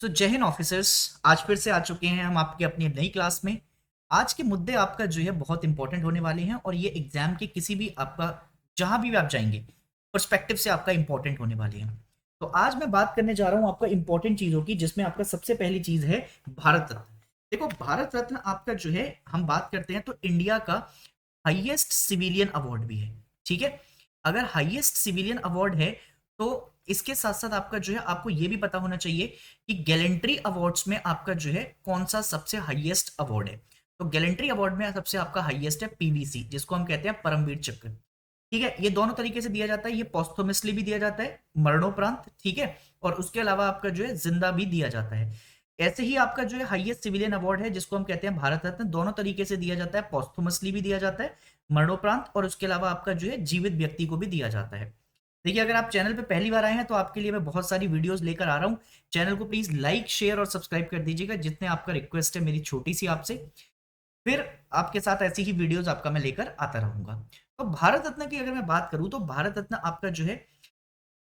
तो जय हिंद ऑफिसर्स। आज फिर से आ चुके हैं हम आपके अपनी नई क्लास में। आज के मुद्दे आपका जो है बहुत इंपॉर्टेंट होने वाले हैं और ये एग्जाम के किसी भी आपका जहां भी आप जाएंगे पर्सपेक्टिव से आपका इंपॉर्टेंट होने वाले हैं। तो आज मैं बात करने जा रहा हूं आपका इंपॉर्टेंट चीजों की, जिसमें आपका सबसे पहली चीज है भारत रत्न। देखो, भारत रत्न आपका जो है, हम बात करते हैं तो इंडिया का हाईएस्ट सिविलियन अवार्ड भी है। ठीक है, अगर हाईएस्ट सिविलियन अवार्ड है तो इसके साथ साथ आपका जो है, आपको यह भी पता होना चाहिए कि गैलेंट्री अवार्ड्स में आपका जो है कौन सा सबसे हाईएस्ट अवार्ड है। तो गैलेंट्री अवार्ड में सबसे आपका हाईएस्ट है पीवीसी, जिसको हम कहते हैं परमवीर चक्र। ठीक है, ये दोनों तरीके से दिया जाता है, ये पोस्थुमसली भी दिया जाता है मरणोपरांत, ठीक है, और उसके अलावा आपका जो है जिंदा भी दिया जाता है। ऐसे ही आपका जो है हाईएस्ट सिविलियन अवार्ड है जिसको हम कहते हैं भारत रत्न, दोनों तरीके से दिया जाता है, पोस्थुमसली भी दिया जाता है मरणोपरांत, और उसके अलावा आपका जो है जीवित व्यक्ति को भी दिया जाता है। देखिए, अगर आप चैनल पे पहली बार आए हैं तो आपके लिए मैं बहुत सारी वीडियोस लेकर आ रहा हूँ। चैनल को प्लीज लाइक शेयर और सब्सक्राइब कर दीजिएगा, जितने आपका रिक्वेस्ट है मेरी छोटी सी आपसे। फिर आपके साथ ऐसी ही वीडियोस आपका मैं लेकर आता रहूंगा। तो भारत रत्न की अगर मैं बात करूं तो भारत रत्न आपका जो है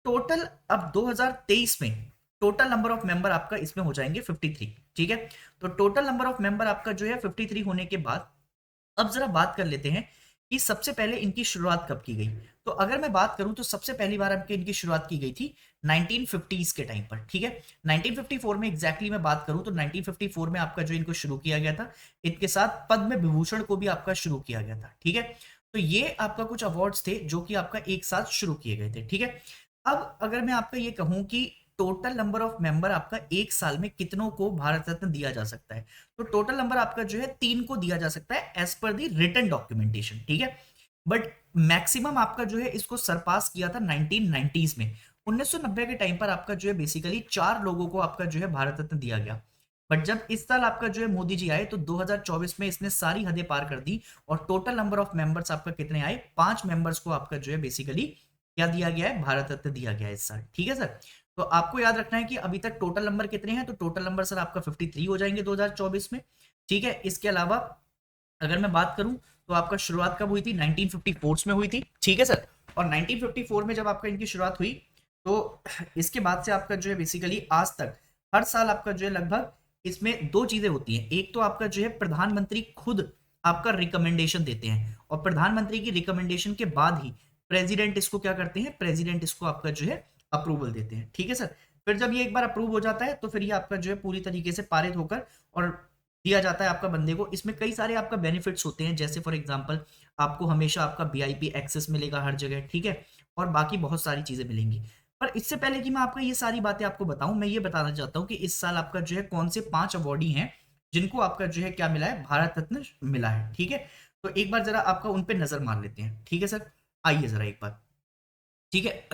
टोटल, अब 2023 में टोटल नंबर ऑफ मेंबर आपका इसमें हो जाएंगे 53। ठीक है, तो टोटल नंबर ऑफ मेंबर आपका जो है 53 होने के बाद अब जरा बात कर लेते हैं कि सबसे पहले इनकी शुरुआत कब की गई। तो अगर मैं बात करूं तो सबसे पहली बार आपके इनकी शुरुआत की गई थी 1950s के टाइम पर। ठीक है, 1954 में एग्जैक्टली मैं बात करूं तो 1954 में आपका जो इनको शुरू किया गया था, इनके साथ पद्म विभूषण को भी आपका शुरू किया गया था। ठीक है, तो ये आपका कुछ अवार्ड्स थे जो कि आपका एक साथ शुरू किए गए थे। ठीक है, अब अगर मैं आपका ये कहूं कि टोटल नंबर ऑफ मेंबर आपका एक साल में कितनों को भारत रत्न दिया जा सकता है, तो टोटल नंबर आपका जो है 3 को दिया जा सकता है एज पर दी रिटन डॉक्यूमेंटेशन। ठीक है, बट मैक्सिमम आपका जो है इसको सरपास किया था 1990s में। 1990 के टाइम पर आपका जो है बेसिकली 4 लोगों को आपका जो है भारत रत्न दिया गया। बट जब इस साल आपका जो है मोदी जी आए तो 2024 में इसने सारी हदें पार कर दी और टोटल नंबर ऑफ मेंबर्स आपका कितने आए, 5 मेंबर्स को आपका जो है बेसिकली क्या दिया गया है, भारत रत्न दिया गया है इस साल। ठीक है सर, तो आपको याद रखना है कि अभी तक टोटल नंबर कितने हैं, तो टोटल नंबर सर आपका 53 हो जाएंगे 2024 में। ठीक है, इसके अलावा अगर मैं बात करूं तो आपका शुरुआत कब हुई थी, 1954 में हुई थी। ठीक है सर, और 1954 में जब आपका इनकी शुरुआत हुई तो इसके बाद से आपका जो है बेसिकली आज तक हर साल आपका जो है लगभग इसमें दो चीजें होती हैं। एक तो आपका जो है प्रधानमंत्री खुद आपका रिकमेंडेशन देते हैं, और प्रधानमंत्री की रिकमेंडेशन के बाद ही प्रेसिडेंट इसको क्या करते हैं, प्रेसिडेंट इसको आपका जो है अप्रूवल देते हैं। ठीक है सर, फिर जब ये एक बार अप्रूव हो जाता है तो फिर ये आपका जो है पूरी तरीके से पारित होकर और दिया जाता है आपका बंदे को। इसमें कई सारे आपका बेनिफिट्स होते हैं, जैसे फॉर एग्जांपल आपको हमेशा आपका वीआईपी एक्सेस मिलेगा हर जगह। ठीक है, और बाकी बहुत सारी चीजें मिलेंगी। पर इससे पहले कि मैं आपको ये सारी बातें आपको बताऊं, मैं ये बताना चाहता हूं कि इस साल आपका जो है कौन से 5 अवार्डी हैं जिनको आपका जो है क्या मिला है, भारत रत्न मिला है। ठीक है, तो एक बार जरा आपका उन पे नजर मार लेते हैं। ठीक है सर, आइए जरा एक बार। ठीक है,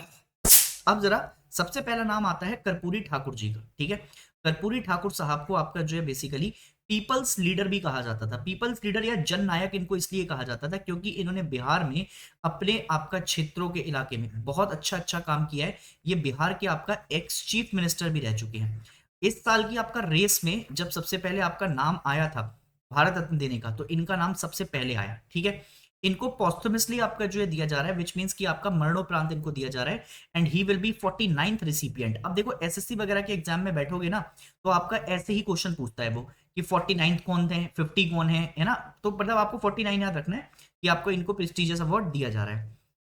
अब जरा सबसे पहला नाम आता है कर्पूरी ठाकुर जी का। ठीक है, कर्पूरी ठाकुर साहब को आपका जो है बेसिकली पीपल्स लीडर भी कहा जाता था। पीपल्स लीडर या जन नायक इनको इसलिए कहा जाता था क्योंकि इन्होंने बिहार में अपने आपका क्षेत्रों के इलाके में बहुत अच्छा अच्छा काम किया है। ये बिहार के आपका एक्स चीफ मिनिस्टर भी रह चुके हैं। इस साल की आपका रेस में जब सबसे पहले आपका नाम आया था भारत रत्न देने का, तो इनका नाम सबसे पहले आया। ठीक है, इनको पोस्टुमसली आपका जो है दिया जा रहा है, विच मींस कि आपका मरणोपरांत इनको दिया जा रहा है, and he will be 49th recipient. अब देखो, एसएससी वगैरह के एग्जाम में बैठोगे ना तो आपका ऐसे ही क्वेश्चन पूछता है वो कि 49th कौन है, 50 कौन है ना, तो मतलब आपको 49 याद रखना है कि आपको इनको प्रेस्टिजियस अवार्ड दिया जा रहा है।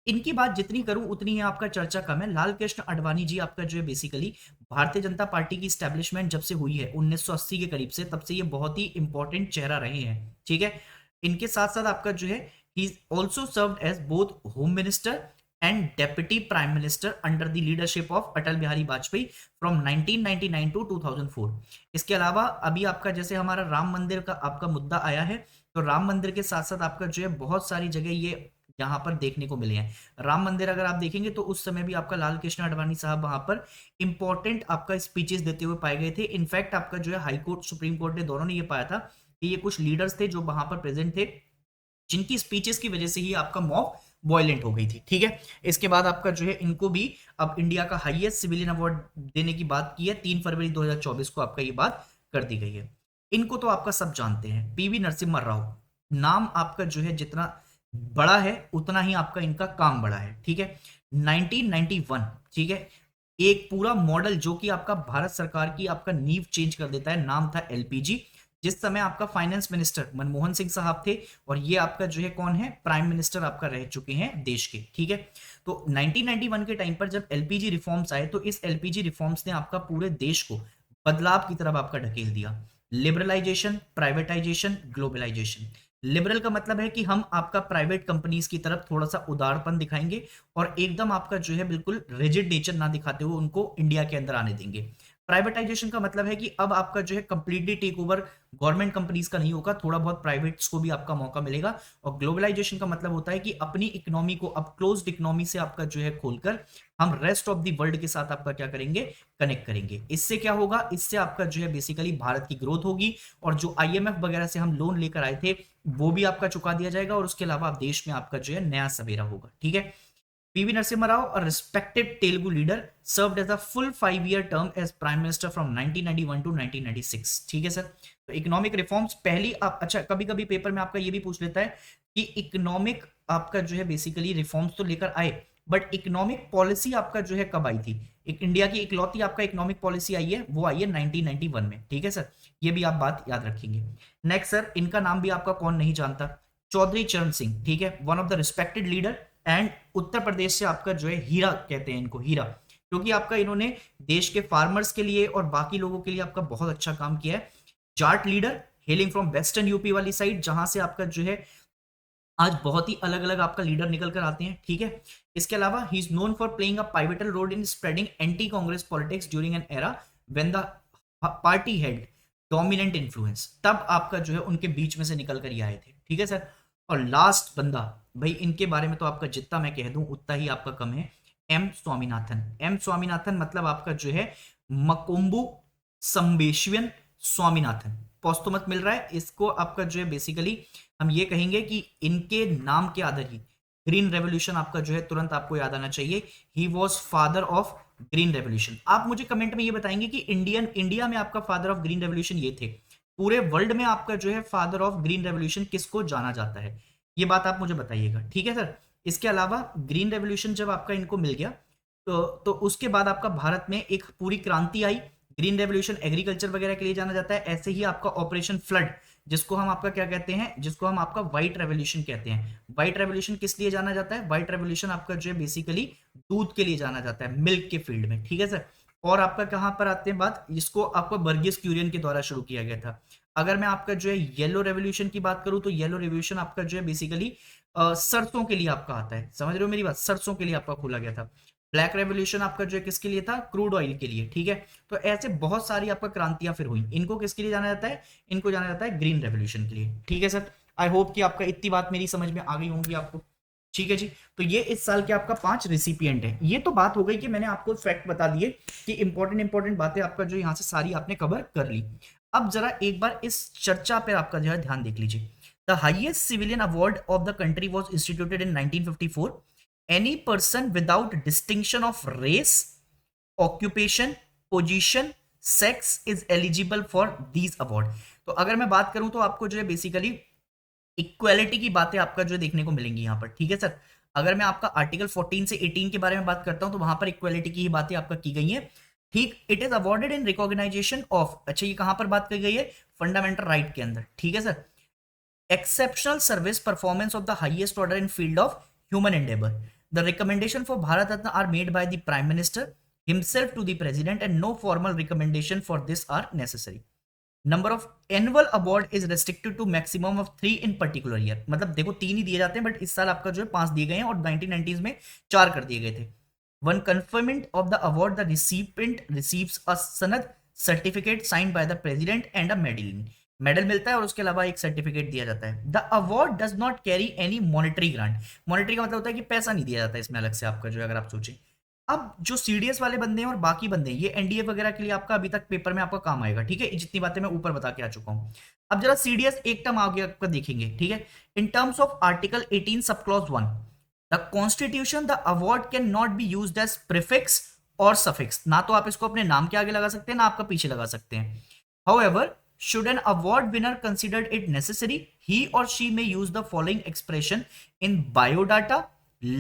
इनकी बात जितनी करूं उतनी ही आपका चर्चा कम है। लाल कृष्ण आडवाणी जी आपका जो है बेसिकली भारतीय जनता पार्टी की स्टैब्लिशमेंट जब से हुई है 1980 के करीब से, तब से ये बहुत ही इंपॉर्टेंट चेहरा रहे हैं। ठीक है, इनके साथ साथ आपका जो है he also served as both home minister and deputy prime minister under the leadership of Atal Bihari Vajpayee from 1999 to 2004। इसके अलावा अभी आपका जैसे हमारा राम मंदिर का आपका मुद्दा आया है, तो राम मंदिर के साथ साथ आपका जो है बहुत सारी जगह ये यहाँ पर देखने को मिले हैं। राम मंदिर अगर आप देखेंगे तो उस समय भी आपका लाल कृष्ण आडवाणी साहब वहां पर इंपॉर्टेंट आपका स्पीचेस देते हुए पाए गए थे। इनफैक्ट आपका जो है हाई कोर्ट सुप्रीम कोर्ट ने दोनों ने ये पाया था कि ये कुछ लीडर्स थे जो वहां पर प्रेजेंट थे, जिनकी स्पीचेस की वजह से ही आपका मॉब वॉयलेंट हो गई थी। ठीक है, इसके बाद आपका जो है इनको भी अब इंडिया का हाईएस्ट सिविलियन अवार्ड देने की बात की है, 3 फरवरी 2024 को आपका ये बात कर दी गई है। इनको तो आपका सब जानते हैं, पीवी नरसिम्हा राव। नाम आपका जो है जितना बड़ा है उतना ही आपका इनका काम बड़ा है। ठीक है, 1991, ठीक है, एक पूरा मॉडल जो कि आपका भारत सरकार की आपका नींव चेंज कर देता है, नाम था एलपीजी। जिस समय आपका फाइनेंस मिनिस्टर मनमोहन सिंह साहब थे, और ये आपका जो है कौन है, प्राइम मिनिस्टर आपका रह चुके हैं देश के, ठीक है। तो 1991 के टाइम पर जब एलपीजी रिफॉर्म्स आए, तो इस एलपीजी रिफॉर्म्स ने आपका पूरे देश को बदलाव की तरफ आपका ढकेल दिया। Liberalisation, privatisation, globalisation. लिबरल का मतलब है कि हम आपका प्राइवेट कंपनीज की तरफ थोड़ा सा उदारपन दिखाएंगे, और एकदम आपका जो है बिल्कुल रिजिड नेचर ना दिखाते हुए उनको इंडिया के अंदर आने देंगे। प्राइवेटाइजेशन का मतलब है कि अब आपका जो है completely take over government companies का नहीं होगा, थोड़ा बहुत प्राइवेट्स को भी आपका मौका मिलेगा। और ग्लोबलाइजेशन का मतलब होता है कि अपनी इकोनॉमी को अब क्लोज्ड इकोनॉमी से आपका जो है खोलकर हम रेस्ट ऑफ द वर्ल्ड के साथ आपका क्या करेंगे, कनेक्ट करेंगे। इससे क्या होगा, इससे आपका जो है बेसिकली भारत की ग्रोथ होगी, और जो आईएमएफ वगैरह से हम लोन लेकर आए थे वो भी आपका चुका दिया जाएगा, और उसके अलावा देश में आपका जो है नया सवेरा होगा, ठीक है। PV Narasimha Rao, a respected Telugu leader, served as a full 5-year term as prime minister from 1991 to 1996। ठीक है सर। तो इकोनॉमिक रिफॉर्म्स पहली आप, अच्छा कभी कभी पेपर में आपका ये भी पूछ लेता है कि इकोनॉमिक आपका जो है बेसिकली रिफॉर्म्स तो लेकर आए, बट इकोनॉमिक पॉलिसी आपका जो है कब आई थी। एक इंडिया की इकलौती आपका इकोनॉमिक पॉलिसी आई है, वो आई है 1991 में, ठीक है सर। ये भी आप बात याद रखेंगे। नेक्स्ट सर, इनका नाम भी आपका कौन नहीं जानता, चौधरी चरण सिंह, ठीक है, one of the respected leader. And Uttar Pradesh से आपका जो है हीरा कहते हैं इनको, हीरा, क्योंकि आपका इन्होंने देश के फार्मर्स के लिए और बाकी लोगों के लिए आपका बहुत अच्छा काम किया है। Jat leader, hailing from western UP वाली साइड, जहां से आपका जो है आज बहुत ही अलग अलग आपका लीडर निकल कर आते हैं, ठीक है। इसके अलावा he is known for playing a pivotal role in spreading anti Congress politics during an era when the party had dominant influence. तब आपका जो है उनके बीच में से निकल कर ही आए थे, ठीक है सर। और लास्ट बंदा, भाई इनके बारे में तो आपका जितना मैं कह दूं उतना ही आपका कम है, एम स्वामीनाथन। एम स्वामीनाथन मतलब आपका जो है मकोम्बू संबेश्वियन स्वामीनाथन, पॉस्टुमस मिल रहा है इसको। आपका जो है बेसिकली हम ये कहेंगे कि इनके नाम के आधार ही ग्रीन रेवोल्यूशन आपका जो है तुरंत आपको याद आना चाहिए। He was father of green revolution. आप मुझे कमेंट में ये बताएंगे कि इंडिया में आपका फादर ऑफ ग्रीन रेवोल्यूशन ये थे, पूरे वर्ल्ड में आपका जो है फादर ऑफ ग्रीन रेवोल्यूशन किसको जाना जाता है, ये बात आप मुझे बताइएगा, ठीक है सर। इसके अलावा ग्रीन रेवोल्यूशन जब आपका इनको मिल गया, तो उसके बाद आपका भारत में एक पूरी क्रांति आई। ग्रीन रेवोल्यूशन एग्रीकल्चर वगैरह के लिए जाना जाता है। ऐसे ही आपका ऑपरेशन फ्लड, जिसको हम आपका क्या कहते हैं, जिसको हम आपका व्हाइट रेवोल्यूशन कहते हैं। व्हाइट रेवोल्यूशन किस लिए जाना जाता है, व्हाइट रेवोल्यूशन आपका जो है बेसिकली दूध के लिए जाना जाता है, मिल्क के फील्ड में, ठीक है सर। और आपका कहां पर आते हैं बात, इसको आपका बर्गियस क्यूरियन के द्वारा शुरू किया गया था। अगर मैं आपका जो है येलो रेवोल्यूशन की बात करूं, तो येलो रेवोल्यूशन आपका जो है बेसिकली सरसों के लिए आपका आता है, समझ रहे हो मेरी बात, सरसों के लिए आपका खोला गया था। ब्लैक रेवोल्यूशन आपका जो है किसके लिए था, क्रूड ऑयल के लिए, ठीक है। तो ऐसे बहुत सारी आपका क्रांतियां फिर हुई। इनको किसके लिए जाना जाता है, इनको जाना जाता है ग्रीन रेवोल्यूशन के लिए, ठीक है सर। आई होप कि आपका इतनी बात मेरी समझ में आ गई होंगी आपको, ठीक है जी। तो ये इस साल के आपका 5 रिसिपिएंट है। ये तो बात हो गई कि मैंने आपको फैक्ट बता दिए कि इंपॉर्टेंट बातें आपका जो यहाँ से सारी आपने कवर कर ली। अब जरा एक बार इस चर्चा पर आपका जो है ध्यान देख लीजिए। The highest civilian award of the country was instituted in 1954। Any person without distinction of race, occupation, position, sex is eligible for these award। तो अगर मैं बात करूं तो आपको जो है बेसिकली इक्वालिटी की बातें आपका जो देखने को मिलेंगी यहां पर, ठीक है सर। अगर मैं आपका आर्टिकल 14 से 18 के बारे में बात करता हूं तो वहां पर इक्वालिटी की ही बातें आपका की गई है, ठीक। It is awarded in recognisation of, अच्छा ये कहां पर बात की गई है, फंडामेंटल राइट के अंदर, ठीक है sir. Exceptional service performance of the highest order in field of human Endeavour. The recommendation for Bharat Ratna are made by the Prime Minister himself to the President and no formal recommendation for this are necessary। Number of annual award is restricted to maximum of 3 in particular year। मतलब देखो 3 ही दिए जाते हैं, but इस साल आपका जो है 5 दिए गए हैं और 1990s में 4 कर दिए गए थे। One conferment of the award, the recipient receives a sanad certificate signed by the President and a medal। Medal मिलता है और उसके अलावा एक सर्टिफिकेट दिया जाता है। The award does not carry any monetary grant. Monetary का मतलब होता है कि पैसा नहीं दिया जाता इसमें अलग से आपका जो है, अगर आप सोचें। अब जो सीडीएस वाले बंदे हैं और बाकी बंदे हैं, ये एनडीए वगैरह के लिए आपका अभी तक पेपर में आपका काम आएगा, ठीक है। जितनी बातें मैं ऊपर बता के आ चुका हूं। अब जरा सीडीएस एक टर्म आगे आपका देखेंगे, ठीक है। In terms of article 18 sub clause 1, the constitution the award can not be used as prefix और सफिक्स। ना तो आप इसको अपने नाम के आगे लगा सकते हैं, ना आपका पीछे लगा सकते हैं। However, should an award winner consider it necessary, he or she may use the following expression in biodata,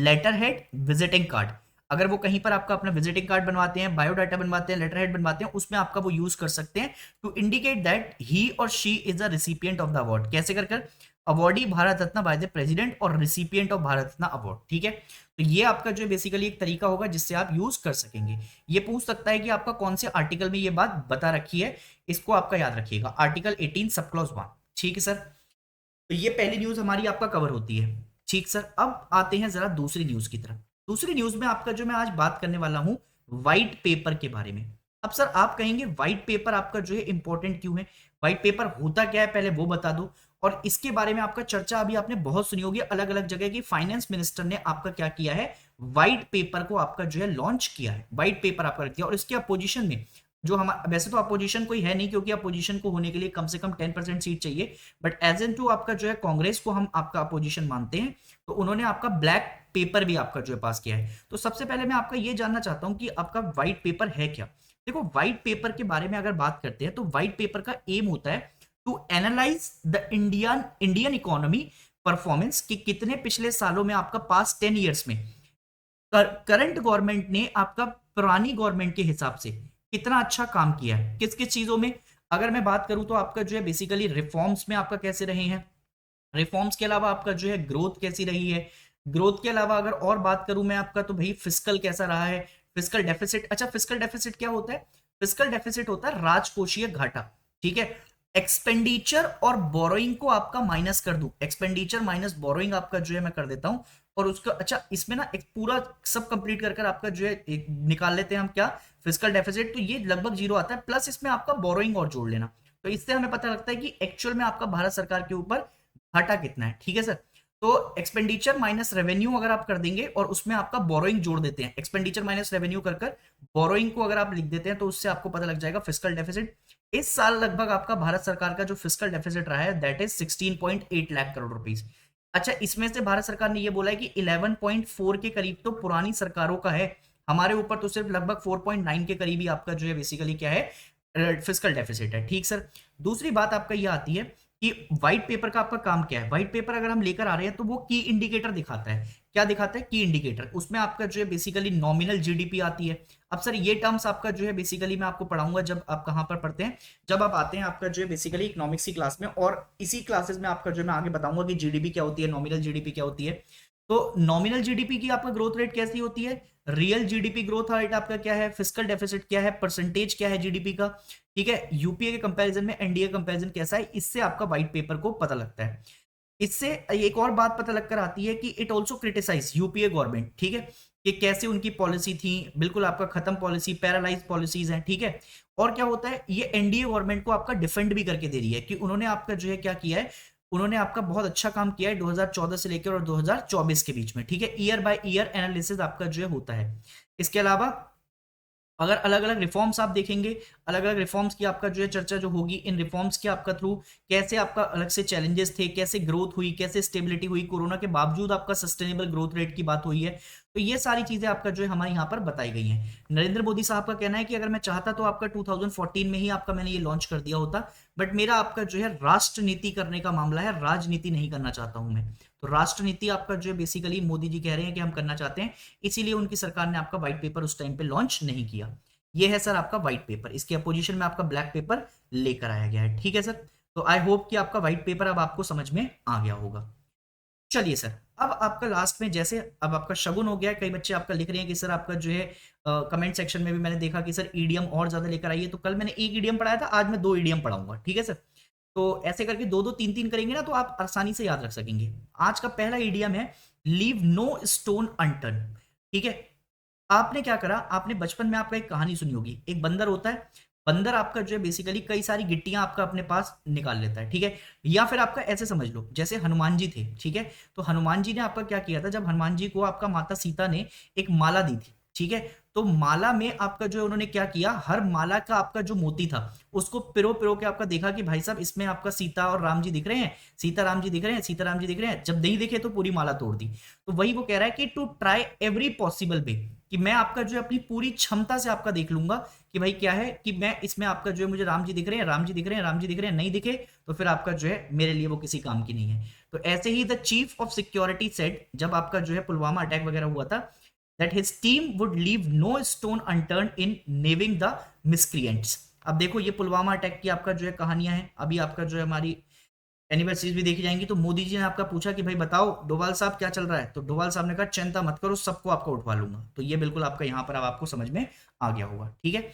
letterhead, visiting card। अगर वो कहीं पर आपका अपना विजिटिंग कार्ड बनवाते हैं, बायोडाटा बनवाते हैं, लेटर हेड बनवाते हैं, उसमें आपका वो यूज कर सकते हैं टू इंडिकेट दैट ही और she is the recipient of the award. कैसे कर कर? Awardee Bharat Ratna by the president और recipient of Bharat Ratna award. ठीक है, तो ये आपका जो है बेसिकली एक तरीका होगा जिससे आप यूज कर सकेंगे। ये पूछ सकता है कि आपका कौन से आर्टिकल में ये बात बता रखी है, इसको आपका याद रखिएगा, आर्टिकल 18 सब क्लॉज 1। ठीक है सर, तो ये पहली न्यूज हमारी आपका कवर होती है। ठीक सर, अब आते हैं जरा दूसरी न्यूज की तरफ। दूसरी न्यूज में आपका जो मैं आज बात करने वाला हूं व्हाइट पेपर के बारे में। अब सर आप कहेंगे व्हाइट पेपर आपका जो है इंपॉर्टेंट क्यों है, व्हाइट पेपर होता क्या है पहले वो बता दो। और इसके बारे में आपका चर्चा अभी आपने बहुत सुनी होगी अलग अलग जगह की, फाइनेंस मिनिस्टर ने आपका क्या किया है, व्हाइट पेपर को आपका जो है लॉन्च किया है, व्हाइट पेपर आपका रख दिया। और इसके अपोजिशन में जो हम, वैसे तो अपोजिशन कोई है नहीं क्योंकि अपोजिशन को होने के लिए कम से कम 10% सीट चाहिए, बट एज एन टू आपका जो है कांग्रेस को हम आपका अपोजिशन मानते हैं, तो उन्होंने आपका ब्लैक पेपर भी आपका जो है पास किया है। तो सबसे पहले मैं आपका ये जानना चाहता हूं कि आपका व्हाइट पेपर है क्या। देखो व्हाइट पेपर के बारे में अगर बात करते हैं तो व्हाइट पेपर का एम होता है to analyse the Indian economy performance, कि कितने पिछले सालों में आपका पास 10 ईयर्स में करंट गवर्नमेंट ने आपका पुरानी गवर्नमेंट के हिसाब से कितना अच्छा काम किया है, किस किस चीजों में। अगर मैं बात करूं तो आपका जो है बेसिकली रिफॉर्म्स में आपका कैसे रहे हैं, रिफॉर्म्स के अलावा आपका जो है ग्रोथ कैसी रही है, ग्रोथ के अलावा अगर और बात करूं मैं आपका तो भाई फिस्कल कैसा रहा है, फिस्कल डेफिसिट। अच्छा फिस्कल डेफिसिट क्या होता है? फिस्कल डेफिसिट होता है राजकोषीय घाटा। ठीक है, एक्सपेंडिचर और बोरोइंग को आपका माइनस कर दूं, एक्सपेंडिचर माइनस बोरोइंग आपका जो है मैं कर देता हूं, और उसका अच्छा इसमें ना एक पूरा सब कंप्लीट कर आपका जो है एक निकाल लेते हैं हम क्या, फिस्कल डेफिसिट, तो ये लगभग जीरो आता है, प्लस इसमें आपका बोरोइंग और जोड़ लेना, तो इससे हमें पता लगता है कि एक्चुअल में आपका भारत सरकार के ऊपर घाटा कितना है। ठीक है सर, तो एक्सपेंडिचर माइनस रेवेन्यू अगर आप कर देंगे और उसमें आपका बोरोइंग जोड़ देते हैं, एक्सपेंडिचर माइनस रेवेन्यू कर बोरोइंग को अगर आप लिख देते हैं तो उससे आपको पता लग जाएगा फिस्कल डेफिसिट। इस साल लगभग आपका भारत सरकार का जो फिस्कल डेफिसिट रहा है that is 16.8 lakh crore rupees. अच्छा इसमें से भारत सरकार ने ये बोला है कि 11.4 के करीब तो पुरानी सरकारों का है, हमारे ऊपर तो सिर्फ लगभग 4.9 के करीब ही आपका जो है बेसिकली क्या है, फिस्कल डेफिसिट है। ठीक सर, दूसरी बात आपका ये आती है कि व्हाइट पेपर का आपका काम क्या है। व्हाइट पेपर अगर हम लेकर आ रहे हैं तो वो की इंडिकेटर दिखाता है, क्या दिखाता है, की इंडिकेटर। उसमें आपका जो है बेसिकली नॉमिनल जीडीपी आती है। अब सर ये टर्म्स आपका जो है बेसिकली मैं आपको पढ़ाऊंगा जब आप कहां पर पढ़ते हैं, जब आप आते हैं आपका जो है बेसिकली इकोनॉमिक्स की क्लास में, और इसी क्लासेस में आपका जो मैं आगे बताऊंगा कि जीडीपी क्या होती है, नॉमिनल जीडीपी क्या होती है। तो नॉमिनल जीडीपी की आपका ग्रोथ रेट कैसी होती है, रियल जीडीपी ग्रोथ रेट आपका क्या है, फिस्कल डेफिसिट क्या है, परसेंटेज क्या है जीडीपी का। ठीक है, यूपीए के कंपैरिजन में एनडीए कंपैरिजन कैसा है, इससे आपका व्हाइट पेपर को पता लगता है। इससे एक और बात पता लगकर आती है कि it also criticise UPA government. ठीक है, कि कैसे उनकी पॉलिसी थी, बिल्कुल आपका खत्म पॉलिसी, पैरालाइज पॉलिसीज हैं। ठीक है, और क्या होता है, ये एनडीए गवर्नमेंट को आपका डिफेंड भी करके दे रही है कि उन्होंने आपका जो है क्या किया है, उन्होंने आपका बहुत अच्छा काम किया है 2014 से लेकर और 2024 के बीच में। ठीक है, ईयर बाय ईयर एनालिसिस आपका जो है होता है। इसके अलावा अगर अलग अलग रिफॉर्म्स आप देखेंगे, अलग अलग रिफॉर्म्स की आपका जो है चर्चा जो होगी, इन रिफॉर्म्स के आपका थ्रू कैसे आपका अलग से चैलेंजेस थे, कैसे ग्रोथ हुई, कैसे स्टेबिलिटी हुई, कोरोना के बावजूद आपका सस्टेनेबल ग्रोथ रेट की बात हुई है, तो ये सारी चीजें आपका जो है हमारे यहाँ पर बताई गई हैं। नरेंद्र मोदी साहब का कहना है कि अगर मैं चाहता तो आपका 2014 में ही आपका मैंने ये लॉन्च कर दिया होता, बट मेरा आपका जो है राष्ट्र नीति करने का मामला है, राजनीति नहीं करना चाहता हूं मैं। तो राष्ट्र नीति आपका जो है बेसिकली मोदी जी कह रहे हैं कि हम करना चाहते हैं, इसीलिए उनकी सरकार ने आपका व्हाइट पेपर उस टाइम पे लॉन्च नहीं किया। ये है सर आपका व्हाइट पेपर, इसके अपोजिशन में आपका ब्लैक पेपर लेकर आया गया है। ठीक है सर, तो आई होप कि आपका व्हाइट पेपर अब आपको समझ में आ गया होगा। चलिए सर, अब आपका लास्ट में जैसे अब आपका शगुन हो गया है, कई बच्चे आपका लिख रहे हैं कि सर आपका जो है कमेंट सेक्शन में भी मैंने देखा कि सर ईडीएम और ज्यादा लेकर आइए, तो कल मैंने एक ईडीएम पढ़ाया था, आज मैं 2 ईडीएम पढ़ाऊंगा। ठीक है सर, तो ऐसे करके 2 2 3 3 करेंगे ना तो आप आसानी से याद रख सकेंगे। आज का पहला ईडीएम है लीव नो स्टोन अनटर्न। ठीक है, आपने क्या करा, आपने बचपन में आपका एक कहानी सुनी होगी, एक बंदर होता है, बंदर आपका जो है बेसिकली कई सारी गिट्टियां आपका अपने पास निकाल लेता है। ठीक है, या फिर आपका ऐसे समझ लो जैसे हनुमान जी थे। ठीक है, तो हनुमान जी ने आपका क्या किया था, जब हनुमान जी को आपका माता सीता ने एक माला दी थी। ठीक है, तो माला में आपका जो है उन्होंने क्या किया, हर माला का आपका जो मोती था उसको पिरो पिरो के आपका देखा कि भाई साहब इसमें आपका सीता और राम जी दिख रहे हैं, सीता राम जी दिख रहे हैं, सीता राम जी दिख रहे हैं, जब नहीं दिखे तो पूरी माला तोड़ दी। तो वही वो कह रहा है कि to try every possible way, कि मैं आपका जो है अपनी पूरी क्षमता से आपका देख लूंगा कि भाई क्या है, कि मैं इसमें आपका जो है मुझे राम जी दिख रहे हैं, राम जी दिख रहे हैं, राम जी दिख रहे हैं, नहीं दिखे तो फिर आपका जो है मेरे लिए वो किसी काम की नहीं है। तो ऐसे ही the chief of security said, जब आपका जो है पुलवामा अटैक वगैरह हुआ था, that his team would leave no stone unturned in nailing the miscreants। अब देखो ये पुलवामा अटैक की आपका जो है कहानियां हैं, अभी आपका जो है हमारी एनिवर्सरीज भी देखी जाएंगी। तो मोदी जी ने आपका पूछा कि भाई बताओ डोभाल साहब क्या चल रहा है, तो डोभाल साहब ने कहा चिंता मत करो, सबको आपका उठवा लूंगा। तो ये बिल्कुल आपका यहाँ पर अब आपको समझ में आ गया होगा, ठीक है।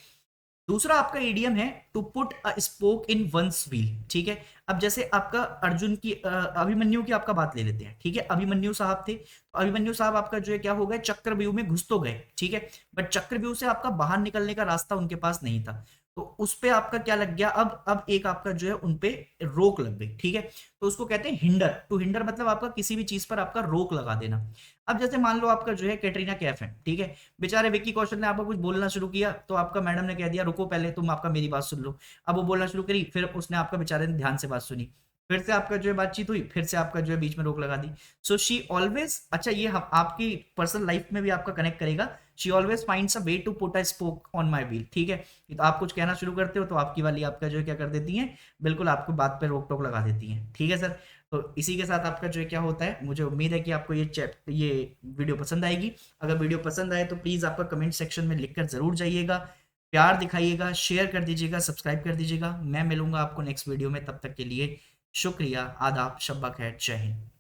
दूसरा आपका इडियम है to put a spoke in one's wheel, ठीक है। अब जैसे आपका अर्जुन की अभिमन्यु की आपका बात ले लेते हैं, ठीक है। अभिमन्यु साहब थे, तो अभिमन्यु साहब आपका जो है क्या हो गए, चक्रव्यूह में घुस तो गए, ठीक है, बट चक्रव्यूह से आपका बाहर निकलने का रास्ता उनके पास नहीं था। तो उस पे आपका क्या लग गया, अब एक आपका जो है उनपे रोक लग गई, ठीक है। तो उसको कहते हैं हिंडर। टू हिंडर मतलब आपका किसी भी चीज पर आपका रोक लगा देना। अब जैसे मान लो आपका जो है कैटरीना कैफ है, ठीक है, बेचारे विक्की कौशल ने आपका कुछ बोलना शुरू किया, तो आपका मैडम ने कह दिया रुको पहले तुम आपका मेरी बात सुन लो। अब वो बोलना शुरू करी, फिर उसने आपका बेचारे ने ध्यान से बात सुनी, फिर से आपका जो है बातचीत हुई, फिर से आपका जो है बीच में रोक लगा दी। सो शी ऑलवेज, अच्छा ये हम आपकी पर्सनल लाइफ में भी आपका कनेक्ट करेगा। She always finds a way to put a spoke on my wheel, ठीक है। तो आप कुछ कहना शुरू करते हो तो आपकी वाली आपका जो है क्या कर देती है, बिल्कुल आपको बात पे रोक टोक लगा देती है, ठीक है सर। तो इसी के साथ आपका जो है क्या होता है, मुझे उम्मीद है कि आपको ये वीडियो पसंद आएगी। अगर वीडियो पसंद आए तो प्लीज़ आपका कमेंट सेक्शन में लिखकर ज़रूर जाइएगा, प्यार दिखाइएगा, शेयर कर दीजिएगा, सब्सक्राइब कर दीजिएगा। मैं मिलूंगा आपको नेक्स्ट वीडियो में, तब तक के लिए शुक्रिया, आदाब, शब्बा खैर, जय हिंद।